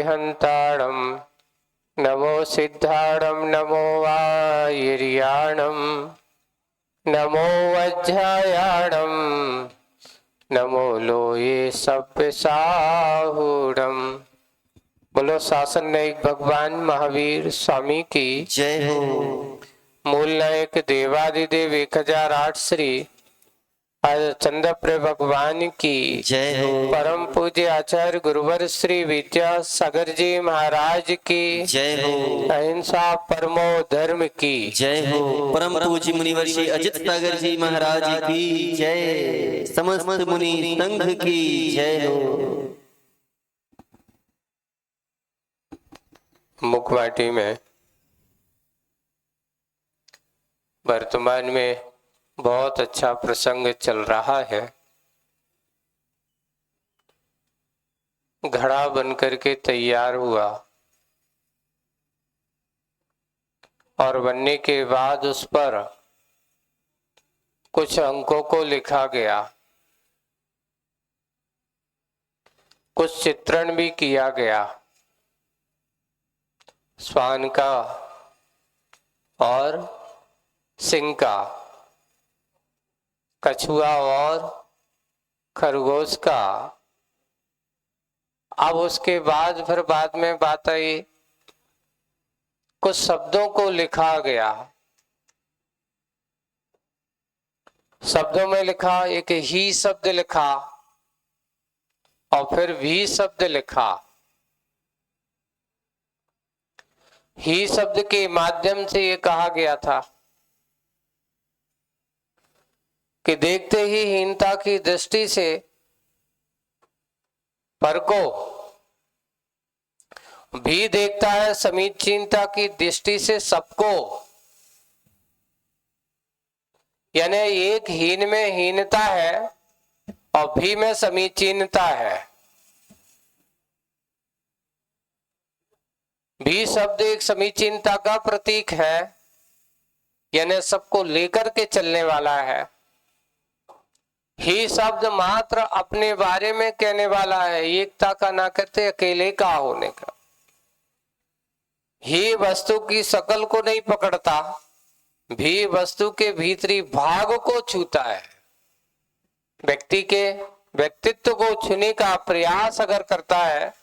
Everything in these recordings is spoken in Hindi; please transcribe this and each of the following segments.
हन्ताणं नमो सिद्धाणं नमो वायिर्याणं नमो वज्रायाणं नमो लोये सव्यसाहूणम्। बोलो शासन नायक भगवान महावीर स्वामी की जय हो। मूल नायक देवादिदेव 1008 श्री चंद्रप्रिय भगवान की जय हो। परम पूज्य आचार्य गुरुवर श्री विद्यासागर जी महाराज की जय हो। अहिंसा परमो धर्म की जय हो। परम पूज्य मुनिवर श्री अजित सागर जी महाराज की जय। समस्त मुनि संघ की जय हो। मुखवाटी में वर्तमान में बहुत अच्छा प्रसंग चल रहा है। घड़ा बनकर के तैयार हुआ और बनने के बाद उस पर कुछ अंकों को लिखा गया, कुछ चित्रण भी किया गया श्वान का और सिंह का, कछुआ और खरगोश का। अब उसके बाद फिर बाद में बात आई, कुछ शब्दों को लिखा गया। शब्दों में लिखा, एक ही शब्द लिखा और फिर भी शब्द लिखा। ही शब्द के माध्यम से ये कहा गया था कि देखते ही हीनता की दृष्टि से परको, भी देखता है समीचीनता की दृष्टि से सबको। यानी एक हीन में हीनता है और भी में समीचीनता है। भी शब्द एक समीचीनता का प्रतीक है, यानी सबको लेकर के चलने वाला है। ही शब्द मात्र अपने बारे में कहने वाला है, एकता का ना कहते अकेले का होने का। ही वस्तु की शकल को नहीं पकड़ता, भी वस्तु के भीतरी भाग को छूता है। व्यक्ति के व्यक्तित्व को छूने का प्रयास अगर करता है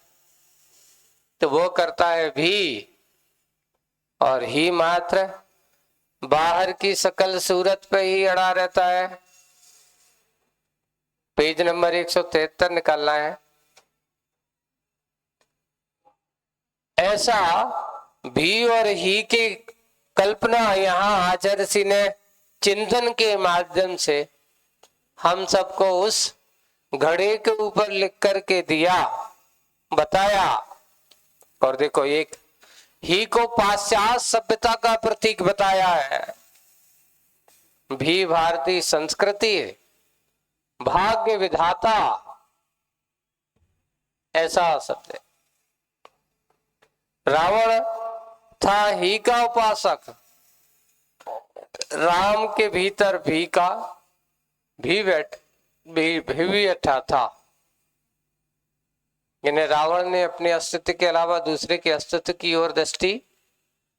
तो वो करता है भी, और ही मात्र बाहर की शकल सूरत पे ही अड़ा रहता है। पेज नंबर 173 निकालना है। ऐसा भी और ही की कल्पना यहाँ आचार्य श्री ने चिंतन के माध्यम से हम सबको उस घड़े के ऊपर लिख करके दिया, बताया। और देखो, एक ही को पाश्चात्य सभ्यता का प्रतीक बताया है। भी भारतीय संस्कृति, भाग्य विधाता, ऐसा शब्द है। रावण था ही का उपासक, राम के भीतर भी का भी बैठा था। यानी रावण ने अपने अस्तित्व के अलावा दूसरे के अस्तित्व की ओर दृष्टि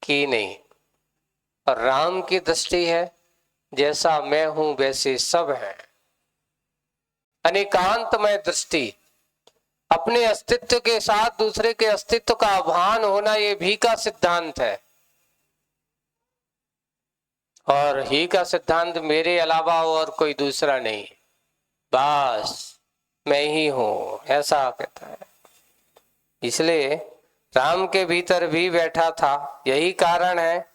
की नहीं, और राम की दृष्टि है जैसा मैं हूं वैसे सब है। अनेकांतमय दृष्टि, अपने अस्तित्व के साथ दूसरे के अस्तित्व का आभान होना, ये भी का सिद्धांत है। और ही का सिद्धांत मेरे अलावा और कोई दूसरा नहीं, बस मैं ही हूं, ऐसा कहता है। इसलिए राम के भीतर भी बैठा था। यही कारण है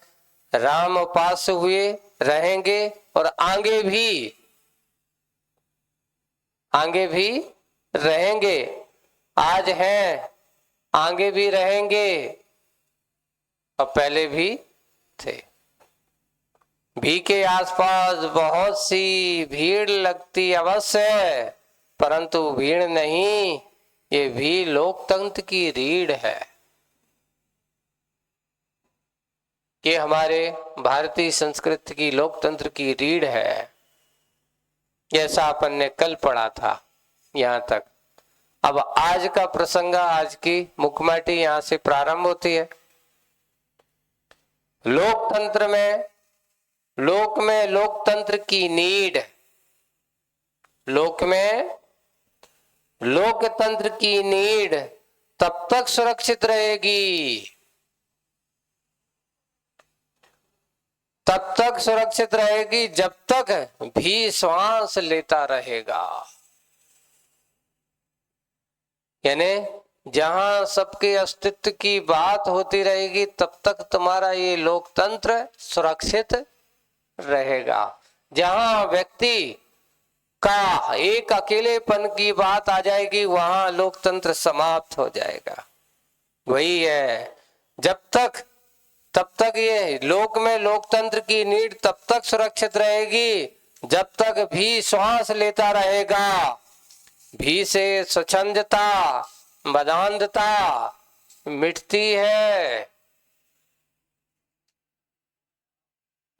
राम उपास्य हुए, रहेंगे और आगे भी रहेंगे। आज हैं, आगे भी रहेंगे और पहले भी थे। भी के आसपास बहुत सी भीड़ लगती अवश्य है, परंतु भीड़ नहीं, ये भी लोकतंत्र की रीढ़ है। ये हमारे भारतीय संस्कृति की लोकतंत्र की रीढ़ है, जैसा अपन ने कल पढ़ा था। यहाँ तक अब आज का प्रसंग, आज की मुखमाटी यहां से प्रारंभ होती है। लोकतंत्र में, लोक में लोकतंत्र की नीड, लोक में लोकतंत्र की नीड तब तक सुरक्षित रहेगी, तब तक सुरक्षित रहेगी जब तक भी श्वास लेता रहेगा। यानी जहां सबके अस्तित्व की बात होती रहेगी तब तक तुम्हारा ये लोकतंत्र सुरक्षित रहेगा। जहां व्यक्ति का एक अकेलेपन की बात आ जाएगी वहां लोकतंत्र समाप्त हो जाएगा। वही है, जब तक तब तक ये लोक में लोकतंत्र की नीड तब तक सुरक्षित रहेगी जब तक भी श्वास लेता रहेगा। भी से स्वच्छंदता, मदान्धता मिटती है।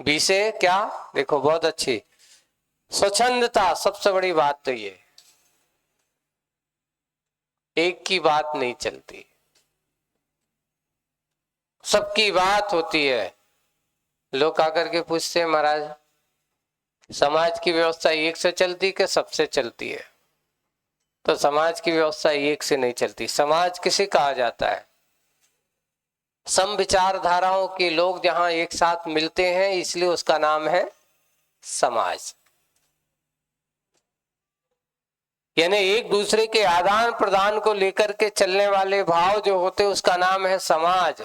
भी से क्या, देखो बहुत अच्छी स्वच्छंदता, सबसे बड़ी बात तो ये, एक की बात नहीं चलती, सबकी बात होती है। लोग आकर के पूछते हैं महाराज समाज की व्यवस्था एक से चलती कि सबसे चलती है? तो समाज की व्यवस्था एक से नहीं चलती। समाज किसे कहा जाता है? सम विचारधाराओं के लोग जहां एक साथ मिलते हैं इसलिए उसका नाम है समाज। यानी एक दूसरे के आदान प्रदान को लेकर के चलने वाले भाव जो होते उसका नाम है समाज।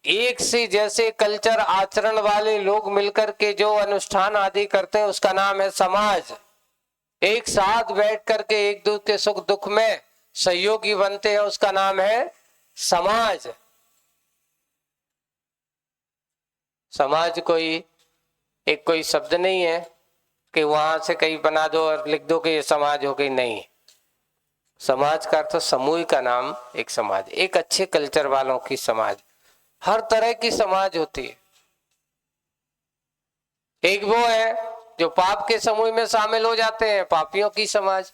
एक से जैसे कल्चर आचरण वाले लोग मिलकर के जो अनुष्ठान आदि करते हैं उसका नाम है समाज। एक साथ बैठ करके एक दूसरे के सुख दुख में सहयोगी बनते हैं उसका नाम है समाज। समाज कोई शब्द नहीं है कि वहां से कहीं बना दो और लिख दो कि ये समाज हो गई, नहीं। समाज का अर्थ समूह का नाम एक समाज, एक अच्छे कल्चर वालों की समाज। हर तरह की समाज होती है। एक वो है जो पाप के समूह में शामिल हो जाते हैं, पापियों की समाज।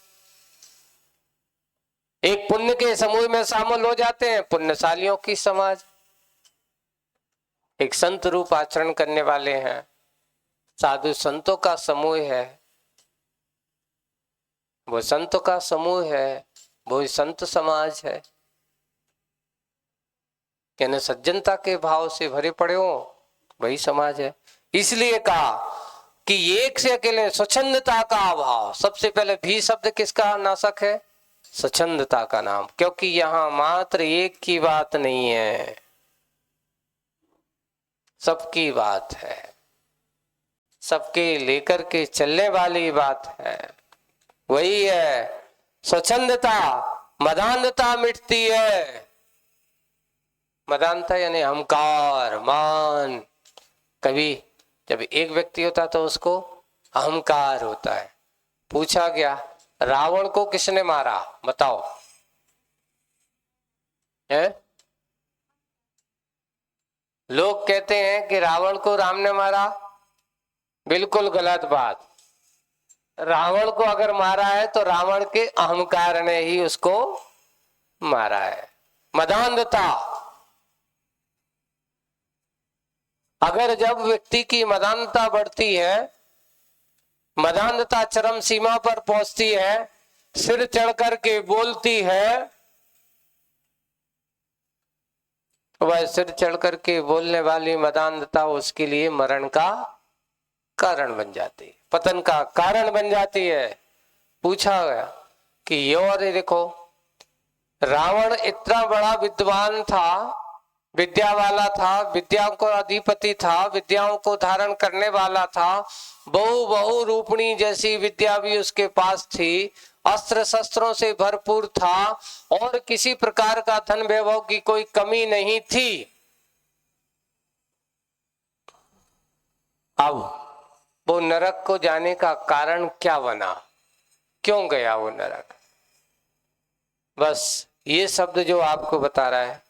एक पुण्य के समूह में शामिल हो जाते हैं, पुण्यशालियों की समाज। एक संत रूप आचरण करने वाले हैं, साधु संतों का समूह है, वो संतों का समूह है, वो संत समाज है। यानी सज्जनता के भाव से भरे पड़े हो, वही समाज है। इसलिए कहा कि एक से अकेले स्वच्छंदता का अभाव। सबसे पहले भी शब्द किसका नाशक है? स्वच्छंदता का नाम। क्योंकि यहां मात्र एक की बात नहीं है, सबकी बात है, सबके लेकर के चलने वाली बात है। वही है स्वच्छंदता। मदान्धता मिटती है। मदान्धता यानी अहंकार, मान। कभी जब एक व्यक्ति होता है तो उसको अहंकार होता है। पूछा गया रावण को किसने मारा, बताओ? है? लोग कहते हैं कि रावण को राम ने मारा, बिल्कुल गलत बात। रावण को अगर मारा है तो रावण के अहंकार ने ही उसको मारा है। मदान्धता, अगर जब व्यक्ति की मदान्धता बढ़ती है, मदान्धता चरम सीमा पर पहुंचती है, सिर चढ़ करके बोलती है, वह सिर चढ़ करके बोलने वाली मदान्धता उसके लिए मरण का कारण बन जाती है, पतन का कारण बन जाती है। पूछा गया कि यो अरे देखो, रावण इतना बड़ा विद्वान था, विद्या वाला था, विद्याओं को अधिपति था, विद्याओं को धारण करने वाला था, बहु रूपणी जैसी विद्या भी उसके पास थी, अस्त्र शस्त्रों से भरपूर था और किसी प्रकार का धन वैभव की कोई कमी नहीं थी। अब वो नरक को जाने का कारण क्या बना, क्यों गया वो नरक? बस ये शब्द जो आपको बता रहा है,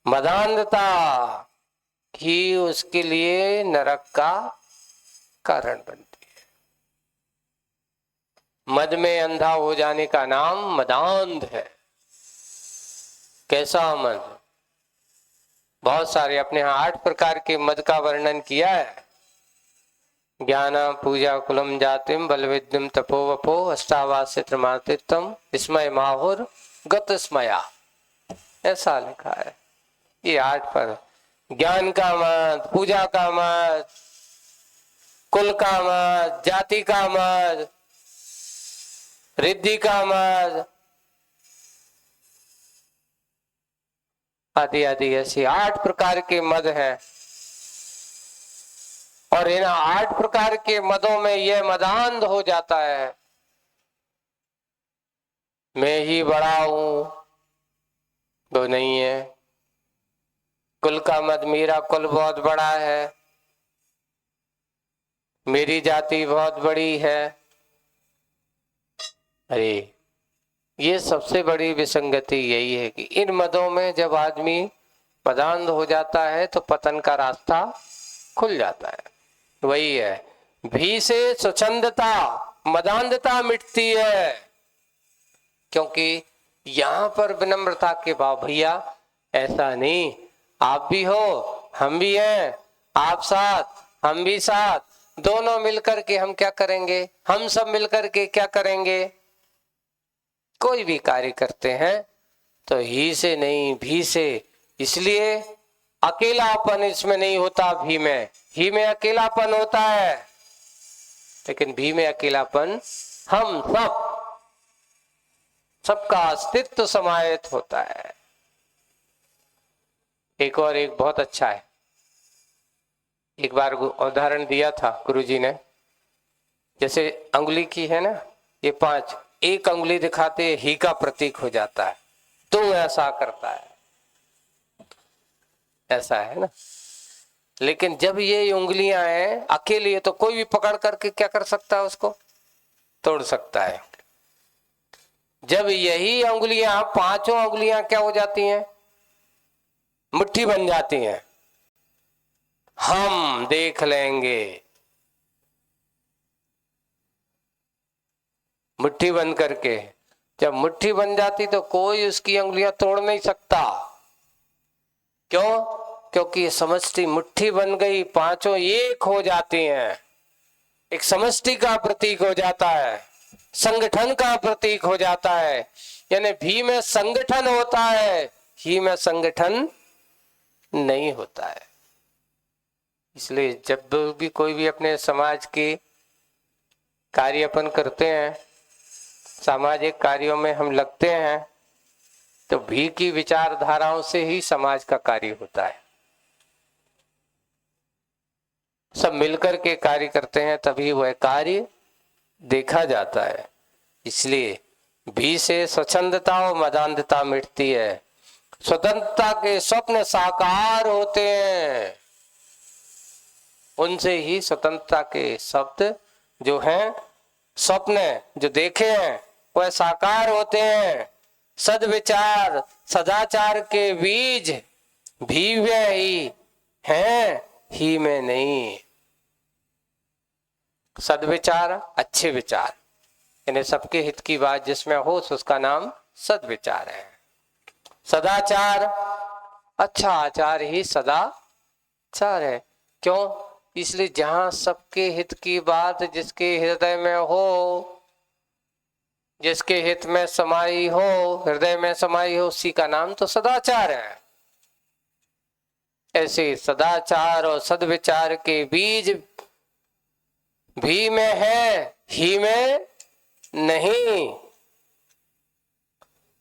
मदान्धता ही उसके लिए नरक का कारण बनती है। मद में अंधा हो जाने का नाम मदान्ध है। कैसा मद? बहुत सारे, अपने यहाँ 8 प्रकार के मद का वर्णन किया है। ज्ञान पूजा कुलम जातिम बल विद्यम तपो वपो अष्टावास्य त्रिमातित्वम स्मय माहुर गत स्मया, ऐसा लिखा है। ये 8 पर ज्ञान का मत, पूजा का मत, कुल का मत, जाति का मत, रिद्धि का मत, आदि आदि ऐसी 8 प्रकार के मद हैं। और इन 8 प्रकार के मदों में यह मदांध हो जाता है, मैं ही बड़ा हूं, वो नहीं है। कुल का मद, मेरा कुल बहुत बड़ा है, मेरी जाति बहुत बड़ी है। अरे ये सबसे बड़ी विसंगति यही है कि इन मदों में जब आदमी मदांध हो जाता है तो पतन का रास्ता खुल जाता है। वही है, भी से स्वच्छंदता, मदांधता मिटती है। क्योंकि यहां पर विनम्रता के भाव, भैया ऐसा नहीं, आप भी हो हम भी हैं, आप साथ हम भी साथ, दोनों मिलकर के हम क्या करेंगे, हम सब मिलकर के क्या करेंगे। कोई भी कार्य करते हैं तो ही से नहीं, भी से। इसलिए अकेलापन इसमें नहीं होता, भी में, ही में अकेलापन होता है, लेकिन भी में अकेलापन हम सबका अस्तित्व समाहित होता है। एक और एक बहुत अच्छा है, एक बार उदाहरण दिया था गुरुजी ने, जैसे अंगुली की है ना ये 5, एक अंगुली दिखाते ही का प्रतीक हो जाता है, तो ऐसा करता है, ऐसा है ना। लेकिन जब ये उंगलियां हैं अकेली है तो कोई भी पकड़ करके क्या कर सकता है, उसको तोड़ सकता है। जब यही उंगलियां, 5 उंगलियां क्या हो जाती हैं, मुट्ठी बन जाती हैं, हम देख लेंगे, मुट्ठी बंद करके। जब मुट्ठी बन जाती तो कोई उसकी उंगलियां तोड़ नहीं सकता। क्यों? क्योंकि समष्टि मुट्ठी बन गई, 5 एक हो जाती हैं, एक समष्टि का प्रतीक हो जाता है, संगठन का प्रतीक हो जाता है। यानी भी में संगठन होता है, ही में संगठन नहीं होता है। इसलिए जब भी कोई भी अपने समाज के कार्य अपन करते हैं, सामाजिक कार्यों में हम लगते हैं, तो भी की विचारधाराओं से ही समाज का कार्य होता है। सब मिलकर के कार्य करते हैं तभी वह कार्य देखा जाता है। इसलिए भी से स्वच्छंदता और मदांधता मिटती है। स्वतंत्रता के स्वप्न साकार होते हैं, उनसे ही स्वतंत्रता के शब्द जो हैं, स्वप्न जो देखे हैं वह साकार होते हैं। सद्विचार सदाचार के बीज भी वे ही हैं, ही में नहीं। सद्विचार अच्छे विचार, यानी सबके हित की बात जिसमें हो उसका नाम सद्विचार है। सदाचार, अच्छा आचार ही सदाचार है। क्यों? इसलिए जहां सबके हित की बात जिसके हृदय में हो, जिसके हित में समाई हो, हृदय में समाई हो, उसी का नाम तो सदाचार है। ऐसे सदाचार और सद्विचार के बीज भी में है, ही में नहीं।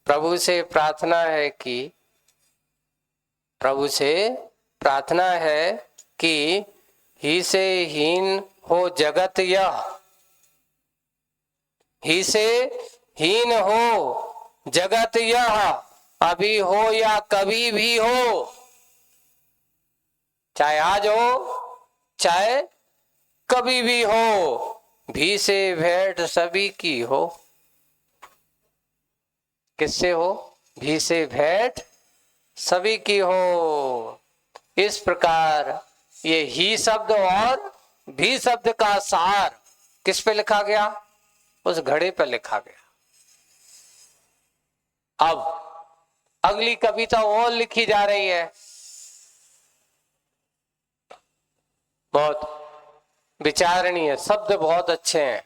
प्रभु से प्रार्थना है कि ही से हीन हो जगत यह, ही से हीन हो जगत यह, अभी हो या कभी भी हो, चाहे आज हो चाहे कभी भी हो, भी से भेंट सभी की हो। किससे हो? भी से भेंट सभी की हो। इस प्रकार ये ही शब्द और भी शब्द का सार किस पे लिखा गया? उस घड़े पर लिखा गया। अब अगली कविता और लिखी जा रही है, बहुत विचारणीय, शब्द बहुत अच्छे हैं।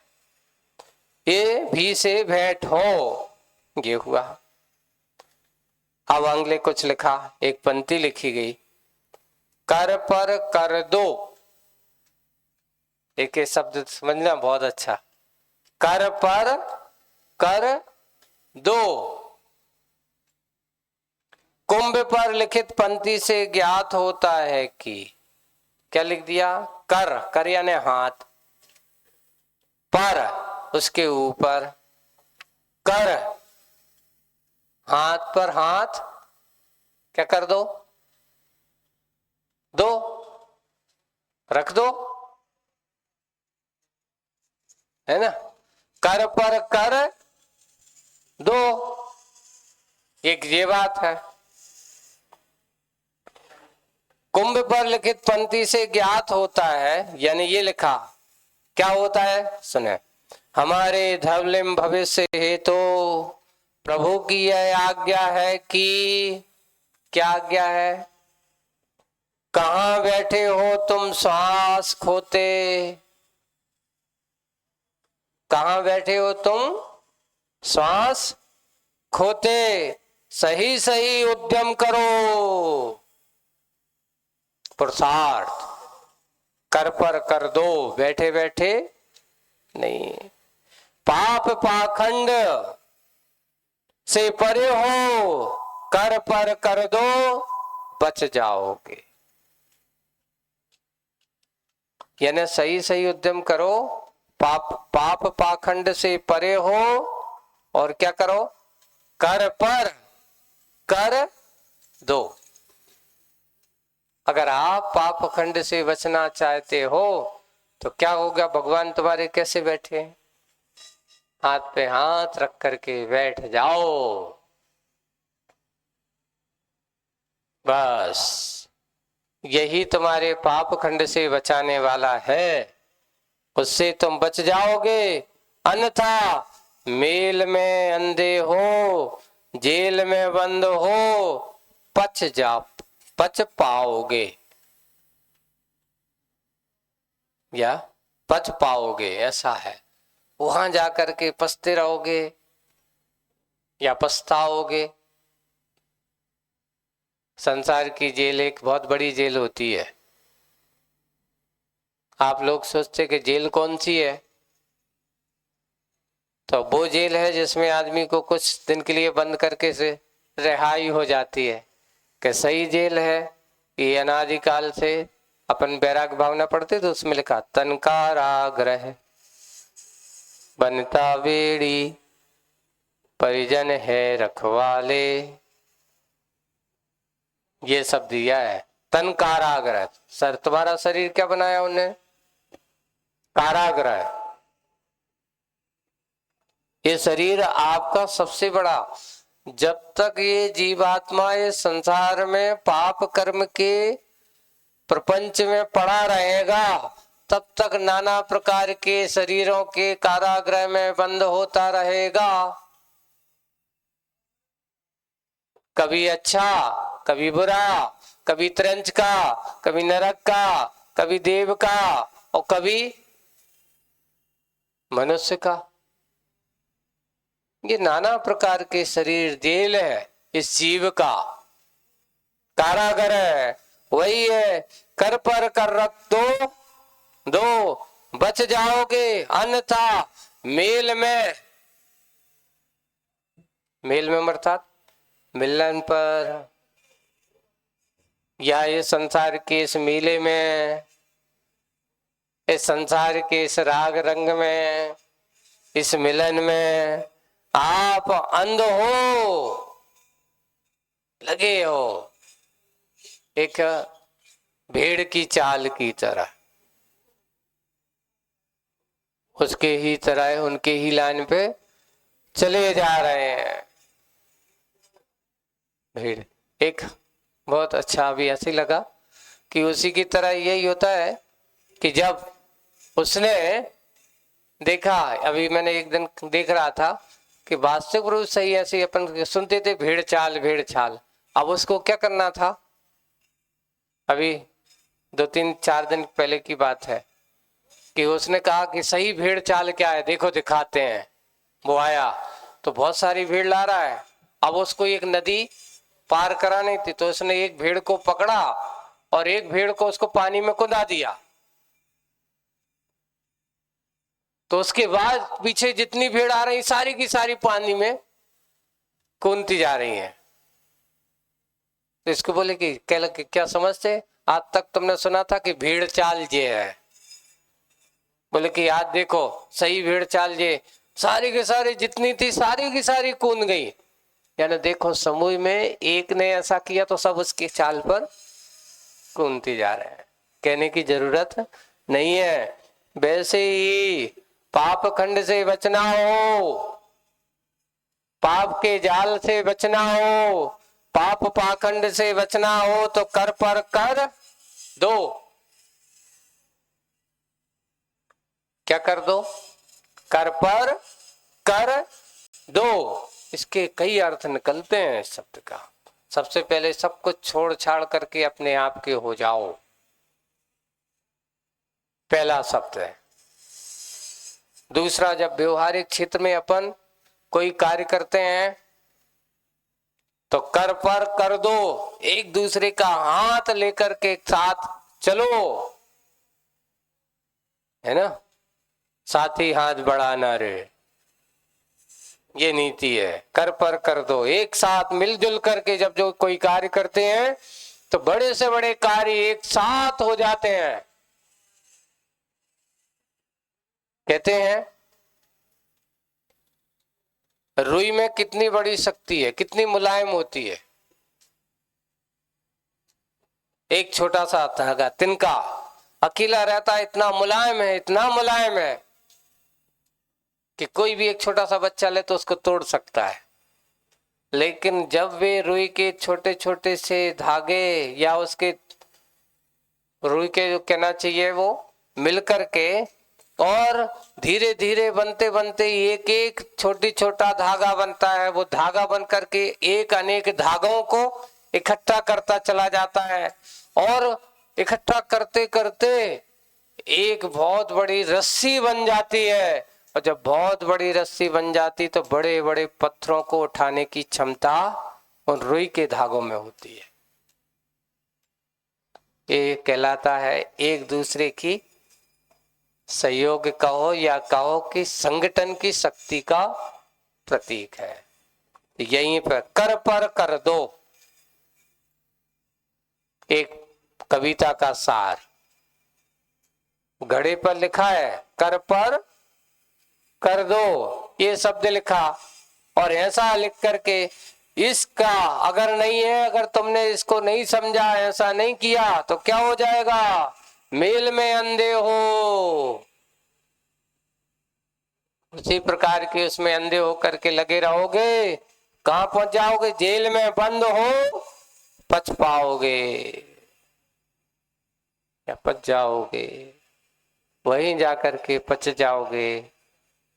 ये भी से भेंट हो, ये हुआ। अब अगले कुछ लिखा, एक पंक्ति लिखी गई, कर पर कर दो। एक शब्द समझना बहुत अच्छा, कर पर कर दो। कुंभ पर लिखित पंक्ति से ज्ञात होता है कि, क्या लिख दिया, कर, कर यानी हाथ, पर उसके ऊपर, कर हाथ पर हाथ, क्या कर दो, दो, रख दो, है ना। कर पर कर दो, एक ये बात है। कुंभ पर लिखित पंक्ति से ज्ञात होता है, यानी ये लिखा, क्या होता है सुने, हमारे धवलिम भविष्य हेतु प्रभु की यह आज्ञा है कि, क्या आज्ञा है, कहां बैठे हो तुम श्वास खोते, कहां बैठे हो तुम श्वास खोते, सही सही उद्यम करो, पुरुषार्थ, कर पर कर दो, बैठे बैठे नहीं, पाप पाखंड से परे हो, कर पर कर दो, बच जाओगे। यानी सही सही उद्यम करो, पाप पाखंड से परे हो, और क्या करो, कर पर कर दो। अगर आप पाप खंड से बचना चाहते हो तो क्या होगा, भगवान तुम्हारे कैसे बैठे, हाथ पे हाथ रख करके बैठ जाओ, बस यही तुम्हारे पाप खंड से बचाने वाला है, उससे तुम बच जाओगे। अन्यथा मेल में अंधे हो, जेल में बंद हो, पच पाओगे, या पच पाओगे, ऐसा है। वहां जाकर के पछते रहोगे या पछताओगे। संसार की जेल एक बहुत बड़ी जेल होती है। आप लोग सोचते कि जेल कौन सी है, तो वो जेल है जिसमें आदमी को कुछ दिन के लिए बंद करके से रिहाई हो जाती है। कि सही जेल है ये अनादिकाल से, अपन बैराग भावना पढ़ते तो उसमें लिखा, तन कारागृह बनता बेड़ी, परिजन है रखवाले, ये सब दिया है। तन कारागृह, सर तुम्हारा शरीर क्या बनाया उन्हें, कारागृह। ये शरीर आपका सबसे बड़ा, जब तक ये जीवात्मा इस संसार में पाप कर्म के प्रपंच में पड़ा रहेगा, तब तक नाना प्रकार के शरीरों के कारागृह में बंद होता रहेगा। कभी अच्छा, कभी बुरा, कभी त्रंच का, कभी नरक का, कभी देव का, और कभी मनुष्य का। ये नाना प्रकार के शरीर जेल है, इस जीव का कारागर है। वही है, कर पर कर रख दो, बच जाओगे। अन्यथा मेल में अर्थात मिलन पर, या ये संसार के इस मेले में, इस संसार के इस राग रंग में, इस मिलन में आप अंध हो, लगे हो एक भेड़ की चाल की तरह, उसके ही तरह उनके ही लाइन पे चले जा रहे हैं। भेड़ एक बहुत अच्छा अभी ऐसे लगा कि उसी की तरह यही होता है कि जब उसने देखा, अभी मैंने एक दिन देख रहा था कि वास्तविक रूप सही ऐसे अपन सुनते थे भेड़ चाल भेड़ चाल। अब उसको क्या करना था, अभी 2-3-4 दिन पहले की बात है कि उसने कहा कि सही भेड़ चाल क्या है देखो दिखाते हैं। वो आया तो बहुत सारी भीड़ ला रहा है। अब उसको एक नदी पार करानी थी तो उसने एक भेड़ को पकड़ा और एक भेड़ को उसको पानी में कूदा दिया। तो उसके बाद पीछे जितनी भीड़ आ रही सारी की सारी पानी में कूदती जा रही हैं। तो इसको बोले कि क्या समझते, आज तक तुमने सुना था कि भेड़ चाल ये है। बोले कि आज देखो सही भेड़ चाल ये, सारी की सारी जितनी थी सारी की सारी कूद गई। यानी देखो समूह में एक ने ऐसा किया तो सब उसकी चाल पर कूदती जा रहे हैं। कहने की जरूरत नहीं है। वैसे ही पाप खंड से बचना हो, पाप के जाल से बचना हो, पाप पाखंड से बचना हो तो कर पर कर दो। क्या कर दो? कर पर कर दो। इसके कई अर्थ निकलते हैं इस शब्द का। सबसे पहले सब कुछ छोड़ छाड़ करके अपने आप के हो जाओ, पहला शब्द है। दूसरा, जब व्यवहारिक क्षेत्र में अपन कोई कार्य करते हैं तो कर पर कर दो, एक दूसरे का हाथ लेकर के साथ चलो, है ना। साथ ही हाथ बढ़ाना रे, ये नीति है। कर पर कर दो, एक साथ मिलजुल करके जब जो कोई कार्य करते हैं तो बड़े से बड़े कार्य एक साथ हो जाते हैं। कहते हैं रुई में कितनी बड़ी शक्ति है, कितनी मुलायम होती है। एक छोटा सा धागा तिनका अकेला रहता है, इतना मुलायम है, इतना मुलायम है कि कोई भी एक छोटा सा बच्चा ले तो उसको तोड़ सकता है। लेकिन जब वे रुई के छोटे छोटे से धागे या उसके रुई के जो कहना चाहिए वो मिलकर के और धीरे धीरे बनते बनते एक एक छोटी छोटा धागा बनता है, वो धागा बन करके एक अनेक धागों को इकट्ठा करता चला जाता है और इकट्ठा करते करते एक बहुत बड़ी रस्सी बन जाती है। और जब बहुत बड़ी रस्सी बन जाती तो बड़े बड़े पत्थरों को उठाने की क्षमता उन रुई के धागों में होती है। ये कहलाता है एक दूसरे की सहयोग कहो या कहो कि संगठन की शक्ति का प्रतीक है। यहीं पर कर दो, एक कविता का सार घड़े पर लिखा है, कर पर कर दो, ये शब्द लिखा और ऐसा लिख करके इसका अगर नहीं है, अगर तुमने इसको नहीं समझा, ऐसा नहीं किया तो क्या हो जाएगा? मेल में अंधे हो। उसी प्रकार के उसमें अंधे होकर के लगे रहोगे, कहां पहुंच जाओगे? जेल में बंद हो पछताओगे या पच जाओगे, वहीं जाकर के पच जाओगे,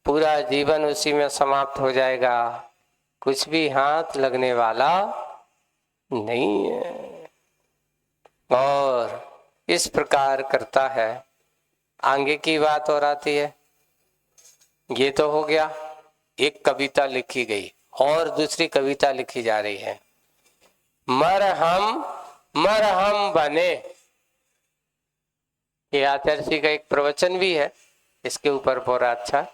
पूरा जीवन उसी में समाप्त हो जाएगा, कुछ भी हाथ लगने वाला नहीं है। और इस प्रकार करता है। आगे की बात और आती है। ये तो हो गया, एक कविता लिखी गई और दूसरी कविता लिखी जा रही है। मरहम मरहम बने, ये आचार्य जी का एक प्रवचन भी है, इसके ऊपर बहुत अच्छा।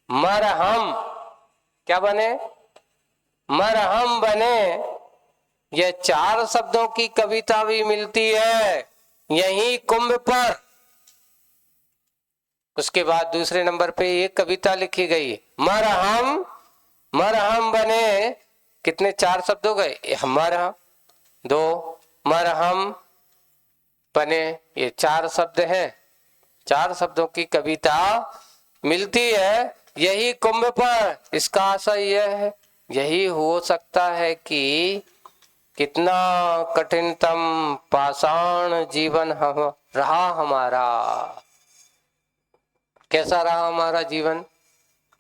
मरहम क्या बने? मरहम बने। यह 4 शब्दों की कविता भी मिलती है यही कुंभ पर। उसके बाद दूसरे नंबर पे एक कविता लिखी गई, मरहम मरहम बने। कितने 4 शब्द हो गए? मरहम 2, मरहम बने, ये 4 शब्द हैं। 4 शब्दों की कविता मिलती है यही कुंभ पर। इसका आशय यह है, यही हो सकता है कि कितना कठिनतम पाषाण जीवन हम रहा हमारा। कैसा रहा हमारा जीवन?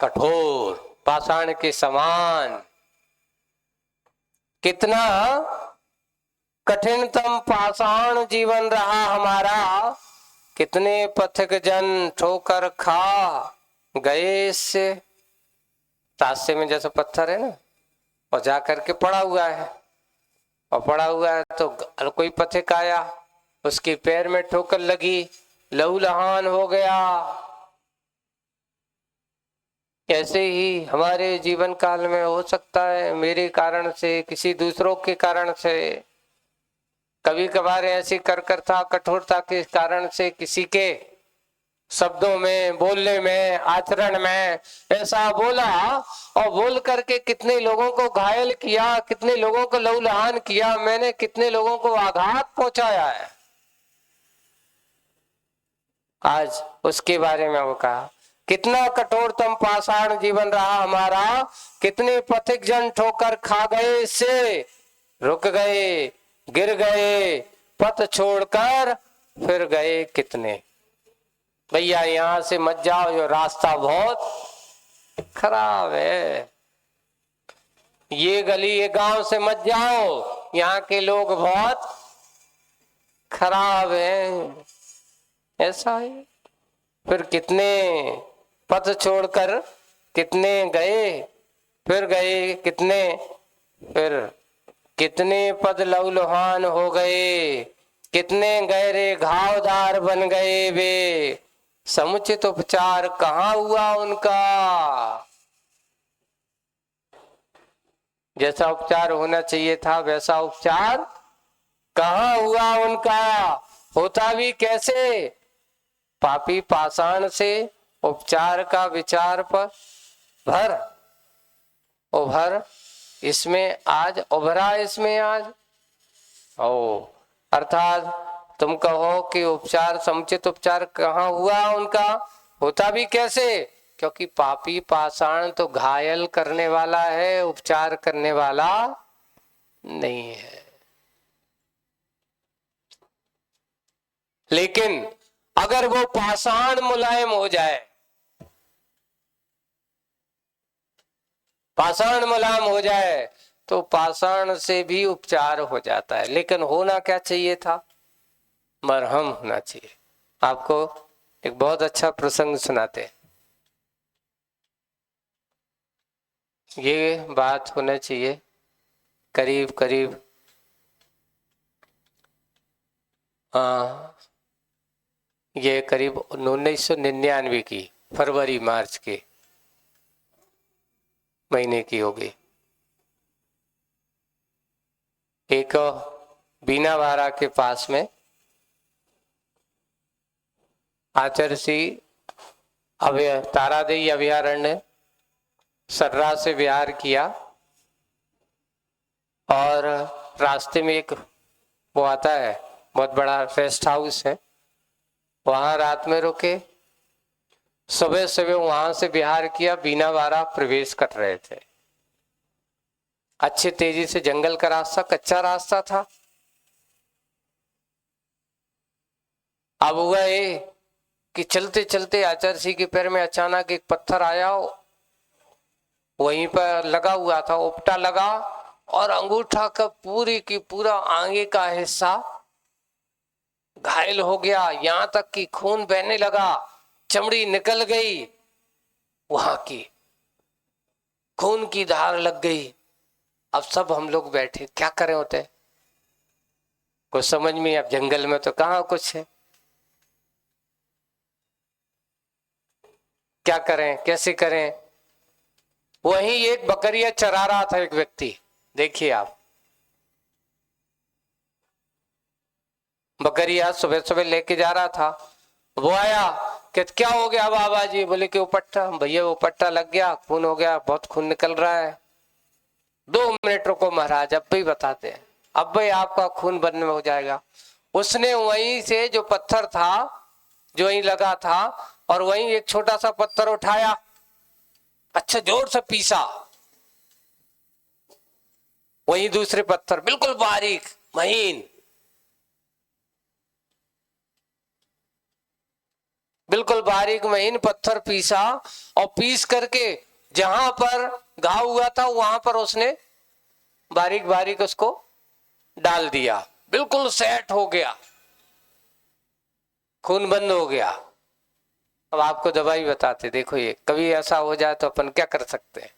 कठोर, पाषाण के समान। कितना कठिनतम पाषाण जीवन रहा हमारा, कितने पथिक जन ठोकर खा गए इससे। रास्ते में जैसे पत्थर है ना, और जा करके पड़ा हुआ है, और पड़ा हुआ है तो कोई पथिक आया, उसके पैर में ठोकर लगी, लहूलुहान हो गया। ऐसे ही हमारे जीवन काल में हो सकता है, मेरे कारण से, किसी दूसरों के कारण से, कभी कभार ऐसी करकरता कठोरता के कारण से, किसी के शब्दों में, बोलने में, आचरण में ऐसा बोला, और बोल करके कितने लोगों को घायल किया, कितने लोगों को लहूलुहान किया, मैंने कितने लोगों को आघात पहुंचाया है। आज उसके बारे में वो कहा, कितना कठोरतम पाषाण जीवन रहा हमारा, कितने पथिक जन ठोकर खा गए इससे, रुक गए, गिर गए, पथ छोड़कर फिर गए कितने। भैया यहां से मत जाओ, ये रास्ता बहुत खराब है, ये गली ये गांव से मत जाओ, यहाँ के लोग बहुत खराब हैं। ऐसा है। फिर कितने पथ छोड़कर कितने गए, फिर गए कितने, फिर कितने पद लहूलुहान हो गए, कितने गहरे घावदार बन गए वे, समुचित उपचार कहाँ हुआ उनका। जैसा उपचार होना चाहिए था वैसा उपचार कहाँ हुआ उनका, होता भी कैसे। पापी पाषाण से उपचार का विचार पर भर उभर, इसमें आज उभरा, इसमें आज ओ, अर्थात तुम कहो कि उपचार, समुचित उपचार कहाँ हुआ उनका, होता भी कैसे, क्योंकि पापी पाषाण तो घायल करने वाला है, उपचार करने वाला नहीं है। लेकिन अगर वो पाषाण मुलायम हो जाए, पाषाण मुलायम हो जाए तो पाषाण से भी उपचार हो जाता है। लेकिन होना क्या चाहिए था, मरहम होना चाहिए। आपको एक बहुत अच्छा प्रसंग सुनाते हैं, ये बात होना चाहिए करीब करीब ये करीब 1999 की फरवरी मार्च के महीने की होगी। एक बीनावाड़ा के पास में आचरसी तारादेवी अभयारण्य सर्रा से विहार किया, और रास्ते में एक वो आता है, बहुत बड़ा रेस्ट हाउस है, वहां रात में रुके, सुबह सुबह वहां से विहार किया, बीनावाड़ा प्रवेश कर रहे थे। अच्छे तेजी से जंगल का रास्ता, कच्चा रास्ता था। अब हुआ ये कि चलते चलते आचार्य सिंह के पैर में अचानक एक पत्थर आया, वहीं पर लगा हुआ था, उपटा लगा, और अंगूठा का पूरी की पूरा आगे का हिस्सा घायल हो गया, यहां तक कि खून बहने लगा, चमड़ी निकल गई, वहां की खून की धार लग गई। अब सब हम लोग बैठे, क्या करें होते, कुछ समझ में, अब जंगल में तो कहाँ कुछ है, क्या करें, कैसे करें। वहीं एक बकरियां चरा रहा था एक व्यक्ति, देखिए आप, बकरियां सुबह सुबह लेके जा रहा था। वो आया कि क्या हो गया बाबा जी, बोले कि वो पट्टा, भैया वो पट्टा लग गया, खून हो गया, बहुत खून निकल रहा है। 2 मिनट रुको महाराज, अब भी बताते हैं, अब भाई आपका खून बंद हो जाएगा। उसने वहीं से जो पत्थर था, जो वहीं लगा था, और वहीं एक छोटा सा पत्थर उठाया, अच्छा जोर से पीसा, वहीं दूसरे पत्थर बिल्कुल बारीक महीन, बिल्कुल बारीक महीन पत्थर पीसा, और पीस करके जहां पर घाव हुआ था वहां पर उसने बारीक बारीक उसको डाल दिया, बिल्कुल सेट हो गया, खून बंद हो गया। अब आपको दवाई बताते, देखो ये कभी ऐसा हो जाए तो अपन क्या कर सकते हैं।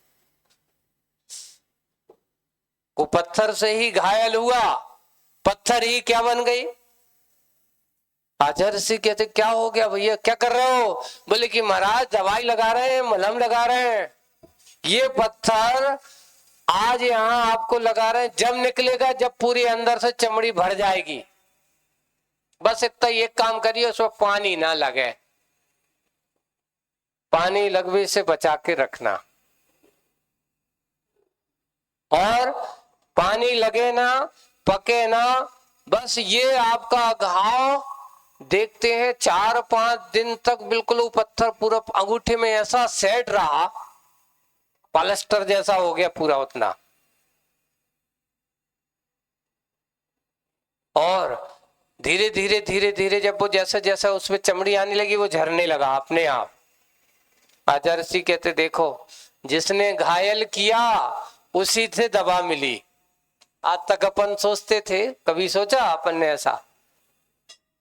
वो पत्थर से ही घायल हुआ, पत्थर ही क्या बन गई। आचार्य ऋषि कहते क्या हो गया भैया, क्या कर रहे हो? बोले कि महाराज दवाई लगा रहे हैं, मलहम लगा रहे हैं। ये पत्थर आज यहाँ आपको लगा रहे हैं, जब निकलेगा जब पूरी अंदर से चमड़ी भर जाएगी, बस इतना एक काम करिए, उसमें पानी ना लगे, पानी लगने से बचा के रखना, और पानी लगे ना, पके ना, बस ये आपका घाव देखते हैं 4-5 दिन तक बिल्कुल वो पत्थर पूरा अंगूठे में ऐसा सेट रहा, प्लास्टर जैसा हो गया पूरा उतना। और धीरे धीरे धीरे धीरे जब वो जैसा जैसा उसमें चमड़ी आने लगी, वो झरने लगा अपने आप। आचार्य ऋषि कहते देखो, जिसने घायल किया उसी से दवा मिली। आज तक अपन सोचते थे, कभी सोचा अपन ने ऐसा?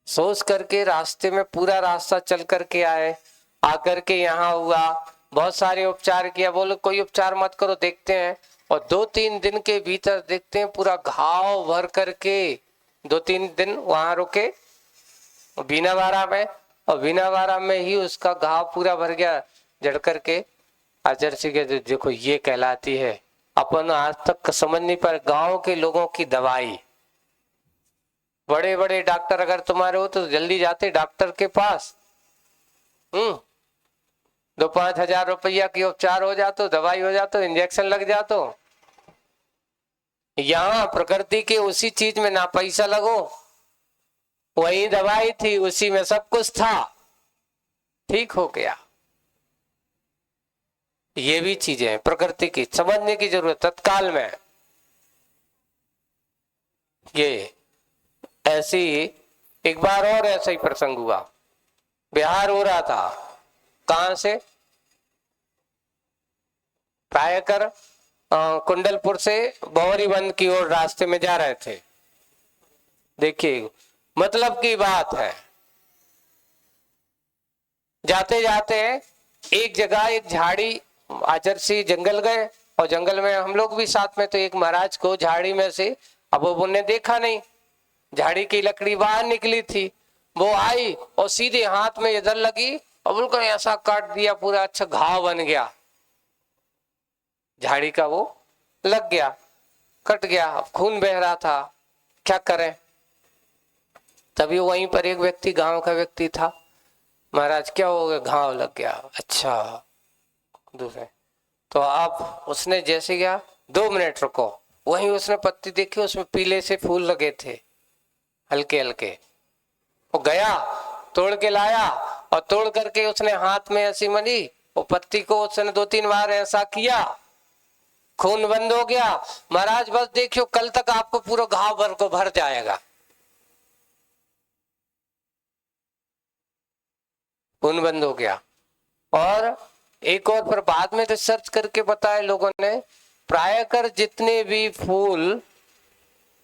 सोच करके रास्ते में पूरा रास्ता चल करके आए, आकर के यहाँ हुआ, बहुत सारे उपचार किया, बोलो कोई उपचार मत करो, देखते हैं। और 2-3 दिन के भीतर देखते हैं पूरा घाव भर करके। 2-3 दिन वहां रुके बीनावारा में, और बीनावारा में ही उसका घाव पूरा भर गया जड़ करके। आचार्य ऋषि के देखो ये कहलाती है, अपन आज तक समझ नहीं पाए गांव के लोगों की दवाई। बड़े बड़े डॉक्टर अगर तुम्हारे हो तो जल्दी जाते डॉक्टर के पास, 2-5 हजार रुपया की उपचार हो जातो, दवाई हो जातो, इंजेक्शन लग जातो। यहाँ प्रकृति के उसी चीज में ना पैसा लगो, वही दवाई थी, उसी में सब कुछ था, ठीक हो गया। ये भी चीजें प्रकृति की समझने की जरूरत तत्काल में। ये ऐसी एक बार और ऐसा ही प्रसंग हुआ, बिहार हो रहा था, कहां से प्रायकर कुंडलपुर से बौरीबंद की ओर रास्ते में जा रहे थे। देखिए मतलब की बात है, जाते जाते एक जगह एक झाड़ी, आचार्य ऋषि जंगल गए, और जंगल में हम लोग भी साथ में, तो एक महाराज को झाड़ी में से, अब वो उन्हें देखा नहीं, झाड़ी की लकड़ी बाहर निकली थी, वो आई और सीधे हाथ में इधर लगी और बिल्कुल ऐसा काट दिया, पूरा अच्छा घाव बन गया, झाड़ी का वो लग गया, कट गया, अब खून बह रहा था, क्या करें। तभी वहीं पर एक व्यक्ति, गांव का व्यक्ति था, महाराज क्या हो गया? घाव लग गया। अच्छा दूसरे, तो आप उसने जैसे गया, 2 मिनट रुको, वहीं उसने पत्ती देखी, उसमें पीले से फूल लगे थे हल्के हल्के, वो गया तोड़ के लाया, और तोड़ करके उसने हाथ में ऐसी मली, वो पत्ती को उसने 2-3 बार ऐसा किया, खून बंद हो गया। महाराज बस देखियो कल तक आपको पूरा घाव भर को भर जाएगा, खून बंद हो गया। और एक और पर बाद में रिसर्च करके बताया लोगों ने, प्रायकर जितने भी फूल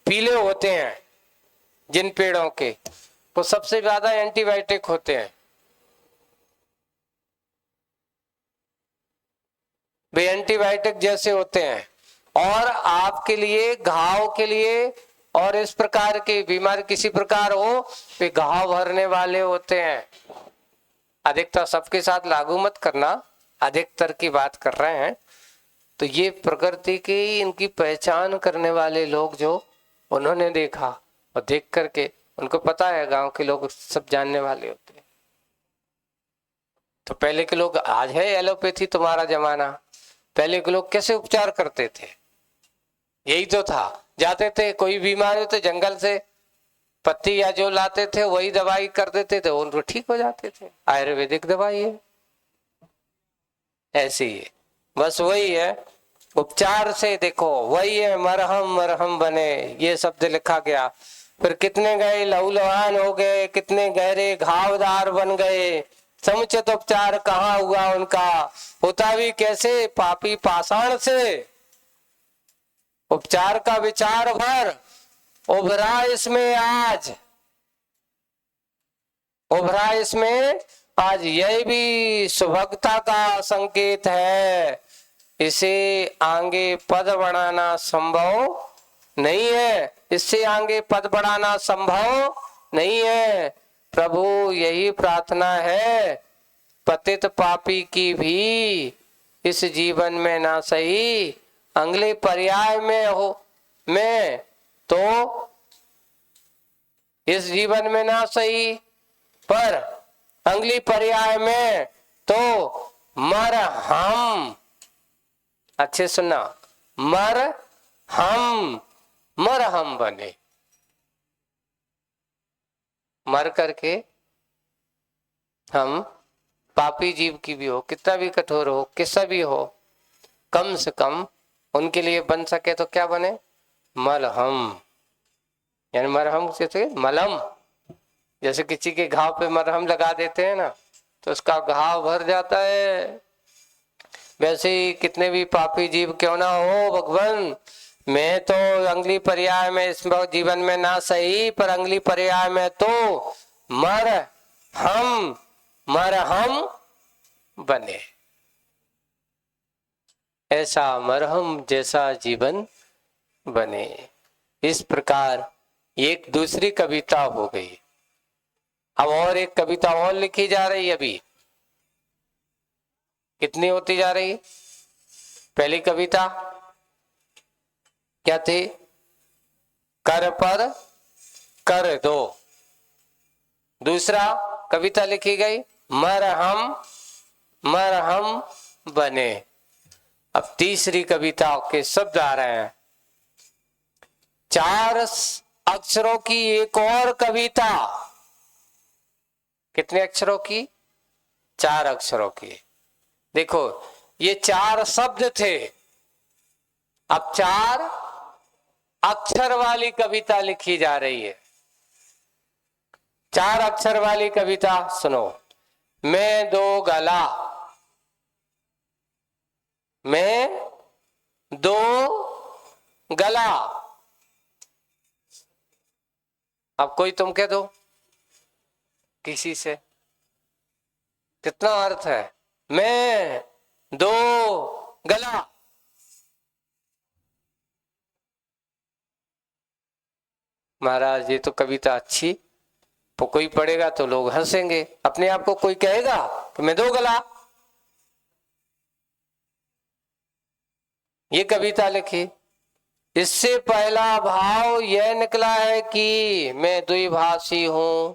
पीले होते हैं जिन पेड़ों के, वो सबसे ज्यादा एंटीबायोटिक होते हैं, वे एंटीबायोटिक जैसे होते हैं, और आपके लिए घाव के लिए, और इस प्रकार की बीमारी किसी प्रकार हो, वे घाव भरने वाले होते हैं। अधिकतर सबके साथ लागू मत करना, अधिकतर की बात कर रहे हैं। तो ये प्रकृति की इनकी पहचान करने वाले लोग जो उन्होंने देखा, और देख करके उनको पता है, गांव के लोग सब जानने वाले होते हैं। तो पहले के लोग, आज है एलोपैथी तुम्हारा जमाना, पहले के लोग कैसे उपचार करते थे? यही तो था, जाते थे कोई बीमार हो तो जंगल से पत्ती या जो लाते थे वही दवाई कर देते थे, उनको ठीक हो जाते थे। आयुर्वेदिक दवाई है, ऐसी है, बस वही है उपचार से। देखो वही है, मरहम मरहम बने, ये शब्द लिखा गया। फिर कितने गए लहूलुहान हो गए, कितने गहरे घावदार बन गए, समुचित उपचार कहाँ हुआ उनका, होता भी कैसे, पापी पाषाण से। उपचार का विचार भर उभरा इसमें आज, उभरा इसमें आज। यही भी सुभगता का संकेत है। इसे आगे पद बढ़ाना संभव नहीं है, इससे आगे पद बढ़ाना संभव नहीं है। प्रभु यही प्रार्थना है, पतित पापी की भी इस जीवन में ना सही, अगले पर्याय में हो, में तो इस जीवन में ना सही, पर अगली पर्याय में तो मर हम, अच्छे सुनना, मर हम बने। मर करके हम पापी जीव की भी हो, कितना भी कठोर हो, किसा भी हो, कम से कम उनके लिए बन सके तो क्या बने, मलहम। यानी मरहम से मलम, जैसे किसी के घाव पे मरहम लगा देते हैं ना तो उसका घाव भर जाता है। वैसे ही कितने भी पापी जीव क्यों ना हो भगवान, मैं तो अगली पर्याय में इस जीवन में ना सही, पर अगली पर्याय में तो मर हम बने। ऐसा मरहम जैसा जीवन बने। इस प्रकार एक दूसरी कविता हो गई। अब और एक कविता और लिखी जा रही है। अभी कितनी होती जा रही? पहली कविता क्या थी? कर पर कर दो। दूसरा कविता लिखी गई मरहम बने। अब तीसरी कविता के शब्द आ रहे हैं। 4 अक्षरों की एक और कविता। कितने अक्षरों की? 4 अक्षरों की। देखो ये 4 शब्द थे, अब 4 अक्षर वाली कविता लिखी जा रही है। 4 अक्षर वाली कविता सुनो। मैं दो गला, मैं दो गला। अब कोई तुम कह दो किसी से, कितना अर्थ है? मैं दो गला। महाराज ये तो कविता अच्छी, तो कोई पढ़ेगा तो लोग हंसेंगे। अपने आप को कोई कहेगा कि मैं दो गला। ये कविता लिखी, इससे पहला भाव यह निकला है कि मैं द्विभाषी हूं।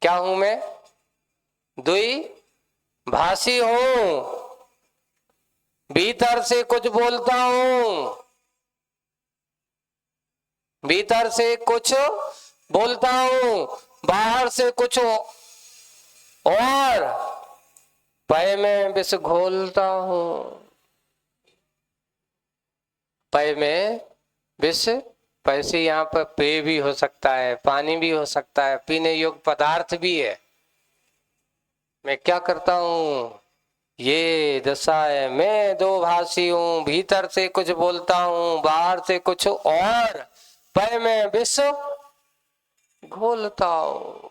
क्या हूं मैं? द्विभाषी हूं। भीतर से कुछ बोलता हूं, भीतर से कुछ बोलता हूं, बाहर से कुछ और पय में विष घोलता हूं। पय में विष, पय से यहाँ पर पेय भी हो सकता है, पानी भी हो सकता है, पीने योग्य पदार्थ भी है। मैं क्या करता हूँ? ये दशा है। मैं दो भाषी हूँ, भीतर से कुछ बोलता हूँ, बाहर से कुछ और, पय में विष घोलता हूँ।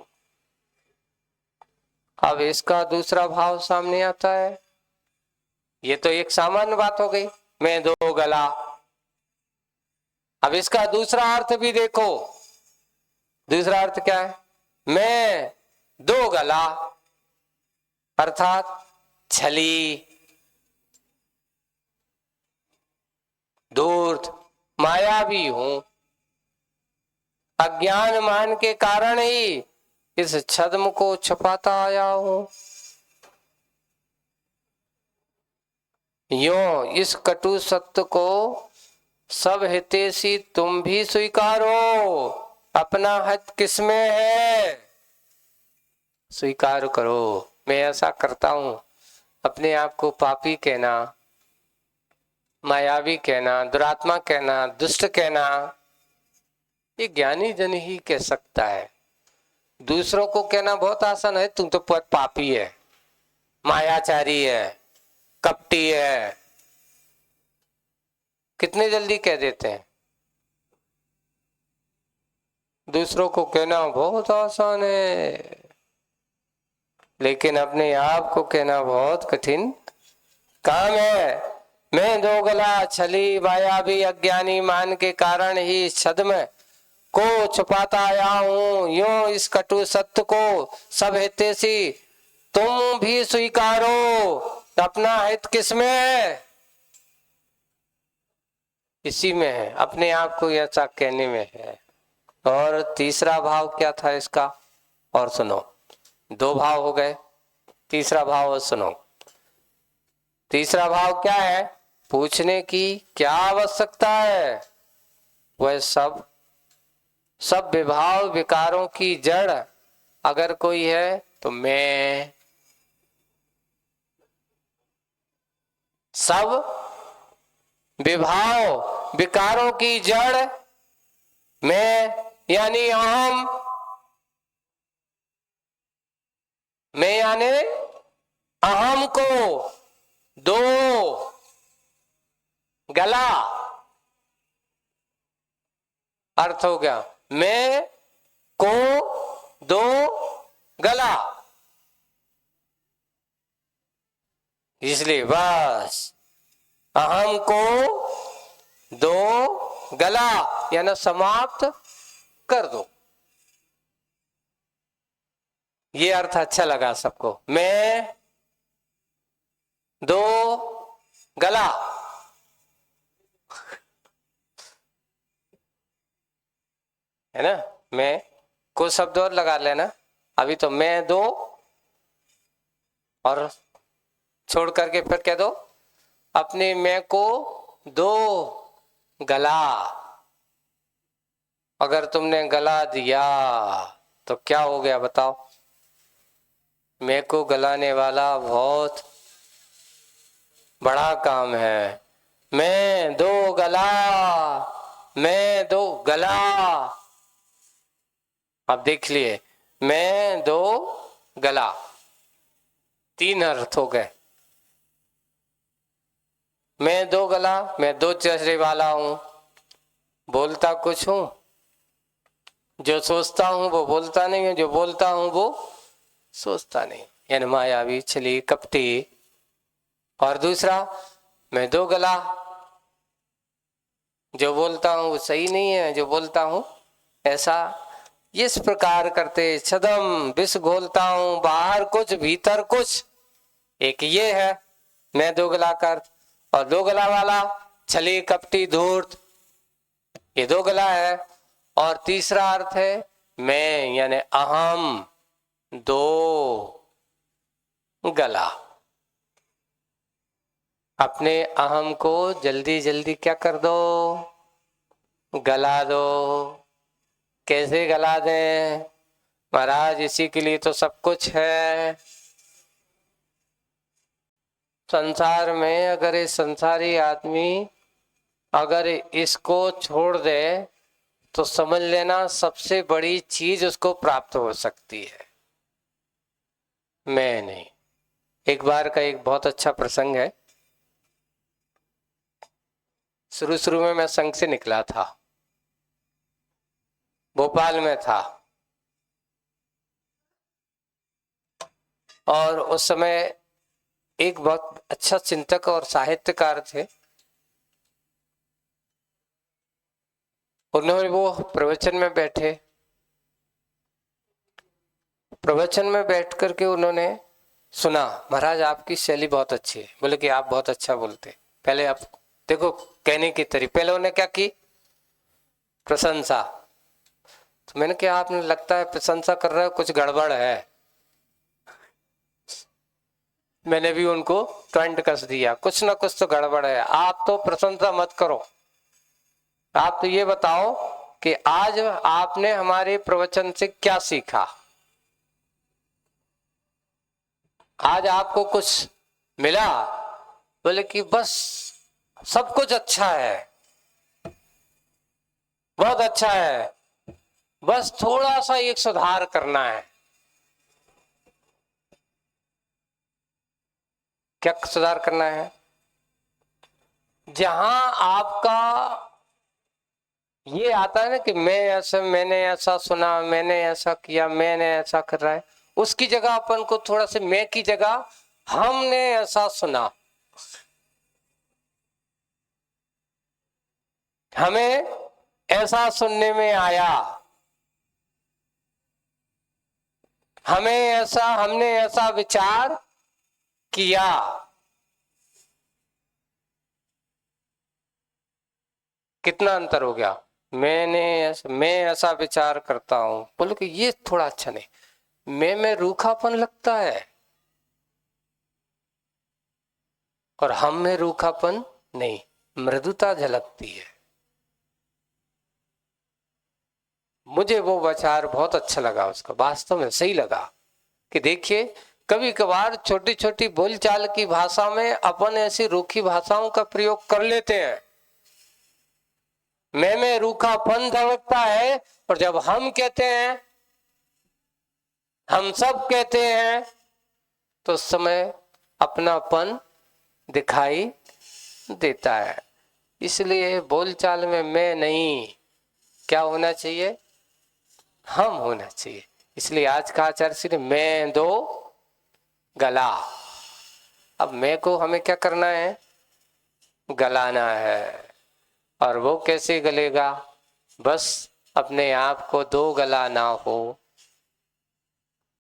अब इसका दूसरा भाव सामने आता है। ये तो एक सामान्य बात हो गई, मैं दो गला। अब इसका दूसरा अर्थ भी देखो। दूसरा अर्थ क्या है? मैं दो गला अर्थात छली, धूर्त, मायावी हूं। अज्ञान मान के कारण ही इस छद्म को छुपाता आया हूं। यो इस कटु सत्य को सब हितैषी तुम भी स्वीकारो। अपना हित किसमें है? स्वीकार करो। मैं ऐसा करता हूं। अपने आप को पापी कहना, मायावी कहना, दुरात्मा कहना, दुष्ट कहना, ये ज्ञानी जन ही कह सकता है। दूसरों को कहना बहुत आसान है, तुम तो बहुत पापी है, मायाचारी है, कपटी है, कितने जल्दी कह देते हैं। दूसरों को कहना बहुत आसान है, लेकिन अपने आप को कहना बहुत कठिन काम है। मैं दो गला छली मायावी अज्ञानी मान के कारण ही छद्म को छुपाता आया हूं, यूं इस कटु सत्य को सब हितैषी तुम भी स्वीकारो। अपना हित किसमें है? इसी में है, अपने आप को ऐसा कहने में है। और तीसरा भाव क्या था इसका? और सुनो, दो भाव हो गए, तीसरा भाव और सुनो। तीसरा भाव क्या है? पूछने की क्या आवश्यकता है? वह सब विभाव विकारों की जड़ अगर कोई है तो मैं। सब विभाव विकारों की जड़ मैं, यानी अहम। मैं यानी अहम को दो गला, अर्थ हो गया मैं को दो गला। इसलिए बस अहम को दो गला यानी समाप्त कर दो। ये अर्थ अच्छा लगा सबको? मैं दो गला, है ना? मैं को शब्द और लगा लेना। अभी तो मैं दो और छोड़ करके फिर कह दो अपने मैं को दो गला। अगर तुमने गला दिया तो क्या हो गया बताओ? मैं को गलाने वाला बहुत बड़ा काम है। मैं दो गला, मैं दो गला। अब देख लिए, मैं दो गला, तीन अर्थ हो गए। मैं दो गला, मैं दो चेहरे वाला हूं, बोलता कुछ हूं, जो सोचता हूं वो बोलता नहीं है, जो बोलता हूं वो सोचता नहीं, यानी मायावी, छली, कपटी। और दूसरा मैं दो गला, जो बोलता हूं वो सही नहीं है, जो बोलता हूं ऐसा। इस प्रकार करते छदम विष घोलता हूं, बाहर कुछ भीतर कुछ। एक ये है मैं दो गला का अर्थ। और दो गला वाला छली, कपटी, धूर्त, ये दो गला है। और तीसरा अर्थ है मैं यानी अहम दो गला। अपने अहम को जल्दी जल्दी क्या कर दो? गला दो। कैसे गला दें महाराज? इसी के लिए तो सब कुछ है। संसार में अगर ये संसारी आदमी अगर इसको छोड़ दे तो समझ लेना सबसे बड़ी चीज उसको प्राप्त हो सकती है। मैं नहीं। एक बार का एक बहुत अच्छा प्रसंग है। शुरू में मैं संघ से निकला था, भोपाल में था, और उस समय एक बहुत अच्छा चिंतक और साहित्यकार थे। उन्होंने वो प्रवचन में बैठे, प्रवचन में बैठ करके उन्होंने सुना, महाराज आपकी शैली बहुत अच्छी है। बोले कि आप बहुत अच्छा बोलते। पहले आप देखो कहने की तरीके, पहले उन्होंने क्या की? प्रशंसा। तो मैंने कहा आपने लगता है प्रशंसा कर रहे हो, कुछ गड़बड़ है। मैंने भी उनको टॉइंट कस दिया, कुछ ना कुछ तो गड़बड़ है। आप तो प्रशंसा मत करो, आप तो ये बताओ कि आज आपने हमारे प्रवचन से क्या सीखा, आज आपको कुछ मिला? बोले कि बस सब कुछ अच्छा है, बहुत अच्छा है। बस थोड़ा सा एक सुधार करना है। क्या सुधार करना है? जहां आपका ये आता है ना कि मैंने ऐसा सुना, मैंने ऐसा किया, मैंने ऐसा कर रहा है, उसकी जगह अपन को थोड़ा सा मैं की जगह हमने ऐसा सुना, हमें ऐसा सुनने में आया, हमने ऐसा विचार किया। कितना अंतर हो गया? मैं ऐसा विचार करता हूं, बोलो कि ये थोड़ा अच्छा नहीं, मैं रूखापन लगता है और हम में रूखापन नहीं, मृदुता झलकती है। मुझे वो विचार बहुत अच्छा लगा, उसका वास्तव में सही लगा कि देखिए कभी कभार छोटी छोटी बोलचाल की भाषा में अपन ऐसी रूखी भाषाओं का प्रयोग कर लेते हैं। मैं में रूखापन झलकता है, और जब हम कहते हैं, हम सब कहते हैं, तो उस समय अपनापन दिखाई देता है। इसलिए बोलचाल में मैं नहीं, क्या होना चाहिए? हम होना चाहिए। इसलिए आज का आचार्य श्री मैं दो गला। अब मैं को हमें क्या करना है? गलाना है। और वो कैसे गलेगा? बस अपने आप को दो गला ना हो,